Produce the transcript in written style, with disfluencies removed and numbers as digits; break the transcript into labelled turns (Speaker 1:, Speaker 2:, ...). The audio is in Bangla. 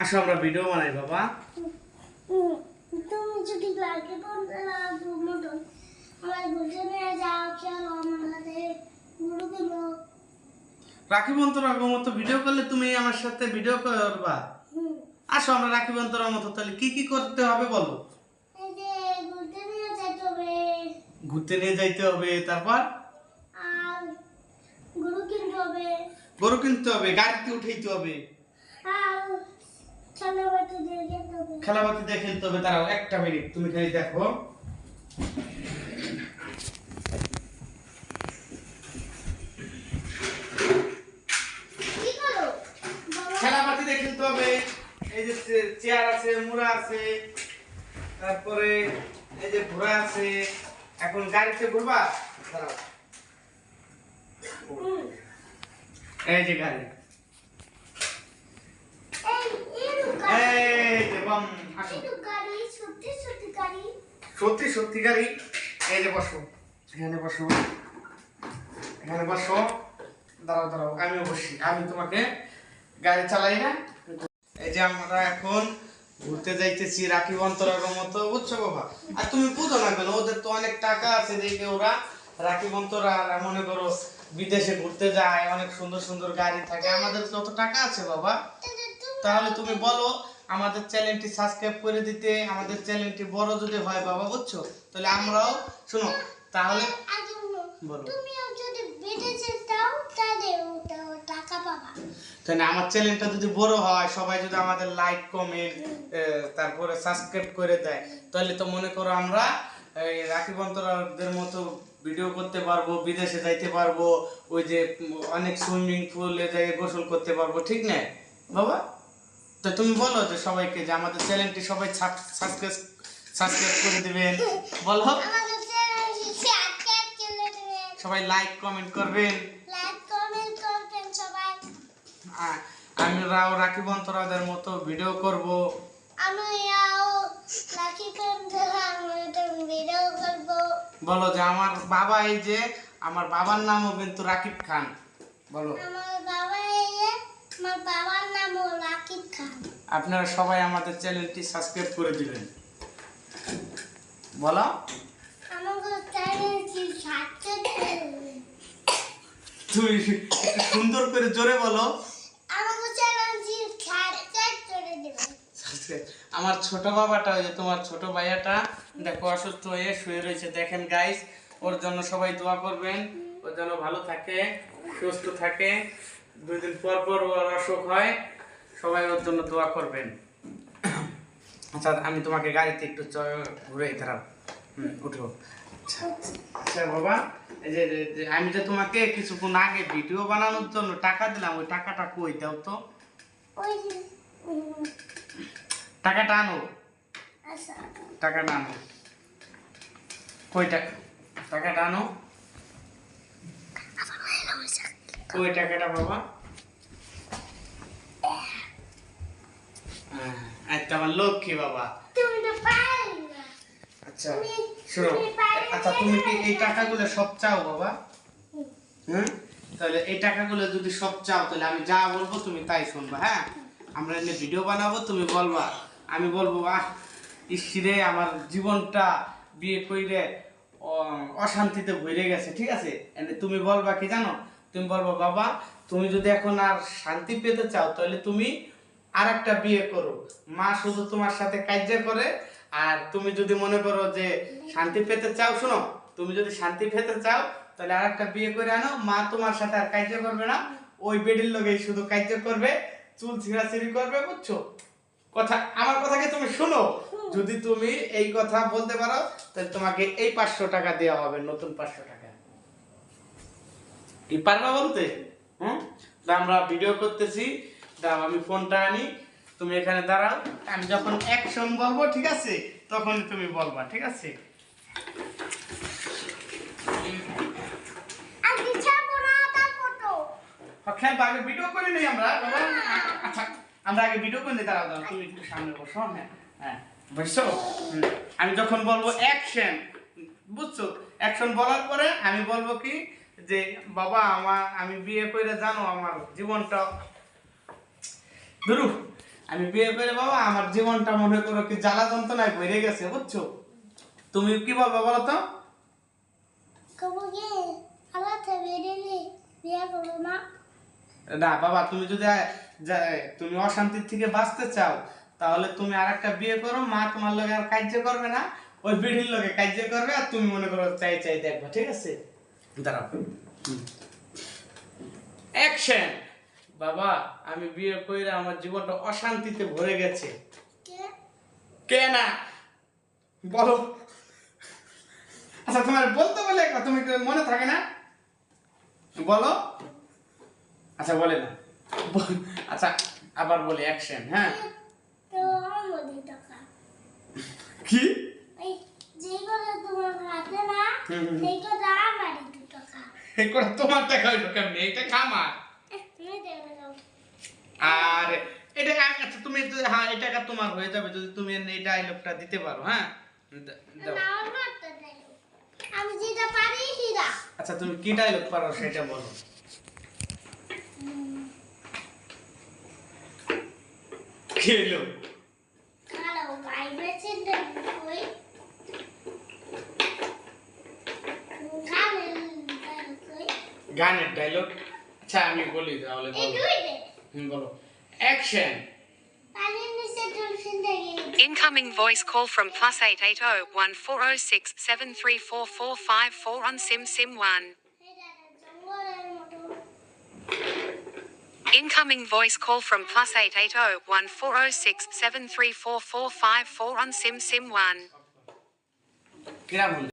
Speaker 1: আসো আমরা ভিডিও বানাই বাবা।
Speaker 2: তুমি যদি লাগে মতো আমার ঘুরতে নিয়ে যাও, চলো আমার সাথে ঘুরু কিনো।
Speaker 1: রাখি বন্ধুর মতো ভিডিও করলে তুমি আমার সাথে ভিডিও করবা? আসো আমরা রাখি বন্ধুর মতো। তাহলে কি কি করতে হবে বলো?
Speaker 2: এই যে ঘুরতে নিয়ে যেতে হবে,
Speaker 1: ঘুরতে নিয়ে যাইতে হবে, তারপর
Speaker 2: আর গরু কিনতে হবে,
Speaker 1: গরু কিনতে হবে, গাড়িতে উঠাইতে হবে,
Speaker 2: আর খেলাবাতি দিয়ে খেলতে হবে।
Speaker 1: খেলাবাতি দিয়ে খেলতে হবে। দাঁড়াও একটা মিনিট, তুমি খালি দেখো।
Speaker 2: কি করো বাবা?
Speaker 1: খেলাপাতি দিয়ে খেলতে হবে। এই যে চেয়ার আছে, মুড়া আছে, তারপরে এই যে ঘোড়া আছে। এখন গাড়িতে ঘুরবা? দাঁড়াও, এই যে গাড়ি, এই যে বাম। আসো,
Speaker 2: গাড়ি সত্যি সত্যি গাড়ি।
Speaker 1: সত্যি সত্যি গাড়ি। এই যে বসো, এখানে বসো, এখানে বসো। দাঁড়াও দাঁড়াও, আমিও বসি। আমি তোমাকে গাড়ি চালাই না। এই যে আমরা এখন ঘুরতে যাইতেছি রাখি বন্ধুরার মতো, বুঝছো বাবা? আর তুমি বুঝো না কেন? ওদের তো অনেক টাকা আছে দেখে ওরা রাখি বন্ধুরা মনে করো বিদেশে ঘুরতে যায়, অনেক সুন্দর সুন্দর গাড়ি থাকে। আমাদের তো অত টাকা আছে বাবা? তাহলে তুমি বলো আমাদের চ্যানেলটি সাবস্ক্রাইব করে দিতে, আমাদের চ্যানেলটি বড় যদি হয় বাবা, বুঝছো? তাহলে আমরাও শোনো তাহলে বলো।
Speaker 2: তুমিও যদি বিদেশে যাও তাহলে টাকা পাবা।
Speaker 1: তাহলে আমার চ্যানেলটা যদি বড় হয়, সবাই যদি আমাদের লাইক কমেন্ট তারপরে সাবস্ক্রাইব করে দেয়, তাহলে তো মনে করো আমরা এই রাখি বন্ধুরাদের মতো ভিডিও করতে পারবো, বিদেশে যাইতে পারবো, ওই যে অনেক সুইমিং পুলে যাই গোসল করতে পারবো, ঠিক না বাবা? তো তুমি বলো যে সবাইকে যে আমাদের চ্যানেলটি সবাই সাবস্ক্রাইব করে দিবেন, বলো।
Speaker 2: আমাদের চ্যানেলটি সাবস্ক্রাইব করে দিবেন,
Speaker 1: সবাই লাইক কমেন্ট করবেন,
Speaker 2: লাইক কমেন্ট করবেন সবাই।
Speaker 1: আমরাও রাখি বন্ধুরাদের মতো ভিডিও করব।
Speaker 2: আমিও রাখি বন্ধুরার মতো ভিডিও করব।
Speaker 1: বলো যে আমার বাবা, এই যে আমার বাবার নামও কিন্তু রাকিব খান, বলো।
Speaker 2: আমার বাবার নামও রাকিব খান।
Speaker 1: আপনারা সবাই আমাদের চ্যানেলটি সাবস্ক্রাইব করে দিবেন, বলো।
Speaker 2: আমাদের চ্যানেলটি সাবস্ক্রাইব করে দিবেন।
Speaker 1: তুমি সুন্দর করে জোরে বলো।
Speaker 2: আমাদের চ্যানেলটি সাবস্ক্রাইব করে দিবেন।
Speaker 1: আমার ছোট বাবাটা, ওই যে তোমার ছোট ভাইয়াটা দেখো অসুস্থ হয়ে শুয়ে রয়েছে, দেখেন গাইস। ওর জন্য সবাই দোয়া করবেন, ওর জন্য ভালো থাকে, সুস্থ থাকে। 2 দিন পর পর ওর অসুখ হয়, সবাই ওর জন্য দোয়া করবেন। আচ্ছা আমি তোমাকে গাড়িতে একটু ঘুরে দাঁড়াও, উঠো। আচ্ছা বাবা, এই যে আমি যে তোমাকে কিছুক্ষণ আগে ভিডিও বানানোর জন্য টাকা দিলাম, ওই টাকাটা কই দাও তো।
Speaker 2: ওই যে
Speaker 1: টাকাটা আনো,
Speaker 2: আচ্ছা
Speaker 1: টাকাটা আনো। কই টাকাটা আনো, কই টাকাটা বাবা? আচ্ছা আমার লক্ষ্মী বাবা।
Speaker 2: তুমি তো পারো না।
Speaker 1: আচ্ছা শোনো, আচ্ছা তুমি কি এই টাকাগুলো সব চাও বাবা? তাহলে এই টাকাগুলো যদি সব চাও, তাহলে আমি যা বলবো তুমি তাই শুনবা, হ্যাঁ? আমরা এনে ভিডিও বানাবো, তুমি বলবা, আমি বলবো আহ ইসরে আমার জীবনটা বিয়ে কইরে অশান্তিতে ভরে গেছে, ঠিক আছে? এনে তুমি বলবা কি জানো? তুমি বলবো বাবা তুমি যদি এখন আর শান্তি পেতে চাও, তাহলে তুমি আর একটা বিয়ে করো। মা শুধু তোমার সাথে কাজ করে। আর তুমি যদি মনে করো যে শান্তি পেতে চাও, শোনো, তুমি যদি শান্তি পেতে চাও তাহলে আর একটা বিয়ে করে আনো। মা তোমার সাথে আর কাজ করবে না, ওই বেডির লগেই শুধু কাজ করবে, চুল ছিঁড়াছিঁড়ি করবে, বুঝছো? কথা, আমার কথাকে তুমি শোনো। যদি তুমি এই কথা বলতে পারো, তাহলে তোমাকে এই 500 টাকা দেওয়া হবে, নতুন 500 টাকা। কি পারবা বলতে? তা আমরা ভিডিও করতেছি, দাও আমি ফোনটা আনি, তুমি এখানে দাঁড়াও। আমি যখন অ্যাকশন বলবো, ঠিক আছে, তখন তুমি বলবা, ঠিক আছে?
Speaker 2: আগে যাবো না তারপর তো।
Speaker 1: হ্যাঁ আগে ভিডিও করে নিই আমরা বাবা। আচ্ছা আমরা আগে ভিডিও করে নিই, দাঁড়াও দাঁড়াও, তুমি একটু সামনে বসো। হ্যাঁ হ্যাঁ বসছো। আমি যখন বলবো অ্যাকশন, বুঝছো? অ্যাকশন বলার পরে আমি বলবো কি যে বাবা আমি বিয়ে করে জানো আমার জীবনটা ধরু আমি বিয়ে করে বাবা আমার জীবনটা মনে করো কি জ্বালা যন্ত্রণায় ভরে গেছে বুঝছো। তুমি কি বলবা বলো তো?
Speaker 2: কবো কি আল্লাহ থেকে দিলি বিয়ে করবো না।
Speaker 1: না বাবা, তুমি যদি তুমি অশান্তির থেকে বাঁচতে চাও তাহলে তুমি আরেকটা বিয়ে করো, মা তোমার লগে আর কার্য করবে না, ওই বিড়ির লগে কার্য করবে, আর তুমি মনে করো চাই চাই দেখবা, ঠিক আছে? দাঁড়াও, অ্যাকশন। বাবা আমি বিয়ে কইরা আমার জীবনটা অশান্তিতে ভরে গেছে।
Speaker 2: কে
Speaker 1: কে না বলো। আচ্ছা তোমার বলতে বলে একটা তুমি কি মনে থাকে না? বলো। আচ্ছা বলে না। আচ্ছা আবার বলি, অ্যাকশন। হ্যাঁ
Speaker 2: তো আমার টাকা
Speaker 1: কি
Speaker 2: এই যে কথা তোমার হাতে না সেই কথা আমারই দু টাকা
Speaker 1: এই করে তোমার টাকা হইলো কেমনে? এইটা খামার।
Speaker 2: তুমি দেখে দাও।
Speaker 1: আর এটা আচ্ছা তুমি হ্যাঁ এই টাকা তোমার হয়ে যাবে যদি তুমি এই ডায়লগটা দিতে পারো। হ্যাঁ দাও।
Speaker 2: না আমার তো দেয় আমি যেটা পারি সেটা
Speaker 1: আচ্ছা তুমি কি ডায়লগ পারো সেটা বলো। কি হলো?
Speaker 2: হ্যালো ভাইব্রেশন দেন কই গানের কই
Speaker 1: গানের ডায়লগ? আচ্ছা আমি বলি তাহলে
Speaker 2: এই
Speaker 1: বলো।
Speaker 2: দুইটা
Speaker 1: বলো অ্যাকশন।
Speaker 2: পানির নিচে ডলফিন দেখে
Speaker 3: Incoming voice call from +880-1406-734454 on SIM1.
Speaker 2: এটা জঙ্গলের মতো
Speaker 3: Incoming voice call from +880-1406-734454 on SIM1.
Speaker 1: কিরা বল